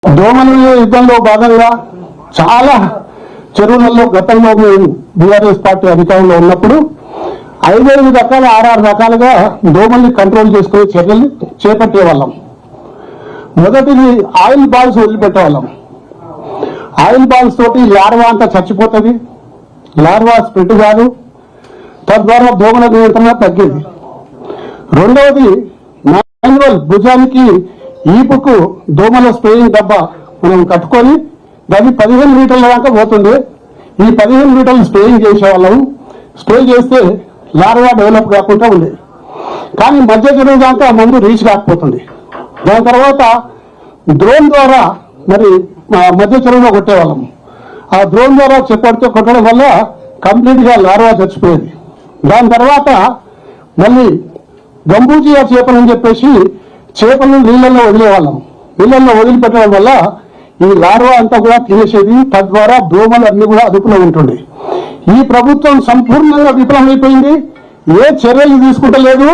దోమల యుద్ధంలో భాగంగా చాలా చెరువులలో గతంలో మేము బీఆర్ఎస్ పార్టీ అధికారంలో ఉన్నప్పుడు 5 రకాల 6 రకాలుగా దోమల్ని కంట్రోల్ చేసుకునే చర్యలు చేపట్టే వాళ్ళం. మొదటిది ఆయిల్ బాల్స్ వదిలిపెట్టేవాళ్ళం. ఆయిల్ బాల్స్ తోటి లార్వా అంతా చచ్చిపోతుంది, లార్వా స్ప్రెడ్ కాదు, తద్వారా దోమల నియంత్రణ తగ్గేది. రెండవది మాన్యువల్ భుజానికి ఈపుకు దోమల స్ప్రేయింగ్ డబ్బా మనం కట్టుకొని దాన్ని 15 మీటర్ల దాకా పోతుంది. ఈ 15 మీటర్లు స్ప్రేయింగ్ చేసేవాళ్ళం. స్ప్రే చేస్తే లార్వా డెవలప్ కాకుండా ఉండేది. కానీ మధ్య చెరువు దాకా మందు రీచ్ కాకపోతుంది. దాని తర్వాత డ్రోన్ ద్వారా మరి మధ్య చెరువులో కొట్టేవాళ్ళం. ఆ డ్రోన్ ద్వారా కొట్టడం వల్ల కంప్లీట్గా లార్వా చచ్చిపోయేది. దాని తర్వాత మళ్ళీ గంబూజియా చేపలని చెప్పేసి చేపలను నీళ్ళల్లో వదిలేవాళ్ళం. నీళ్ళల్లో వదిలిపెట్టడం వల్ల ఈ లార్వా అంతా కూడా తినేసేది. తద్వారా దోమలు అన్ని కూడా అదుపులో ఉంటుండే. ఈ ప్రభుత్వం సంపూర్ణంగా విఫలమైపోయింది. ఏ చర్యలు తీసుకుంటలేదు.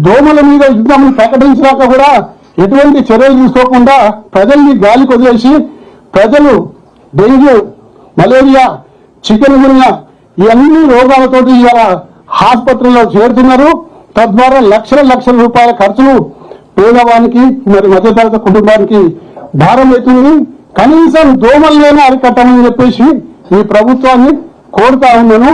దోమల మీద యుద్ధం ప్రకటించాక కూడా ఎటువంటి చర్యలు తీసుకోకుండా ప్రజల్ని గాలికి వదిలేసి ప్రజలు డెంగ్యూ, మలేరియా, చికెన్ గున్యా ఈ అన్ని రోగాలతోటి ఇవాళ ఆసుపత్రుల్లో చేరుతున్నారు. తద్వారా లక్షల రూపాయల ఖర్చులు పేదవానికి మరి మధ్యతరగతి కుటుంబానికి భారం అవుతుంది. కనీసం దోమల్లోనే అరికట్టమని చెప్పేసి ఈ ప్రభుత్వాన్ని కోరుతా ఉన్నాను.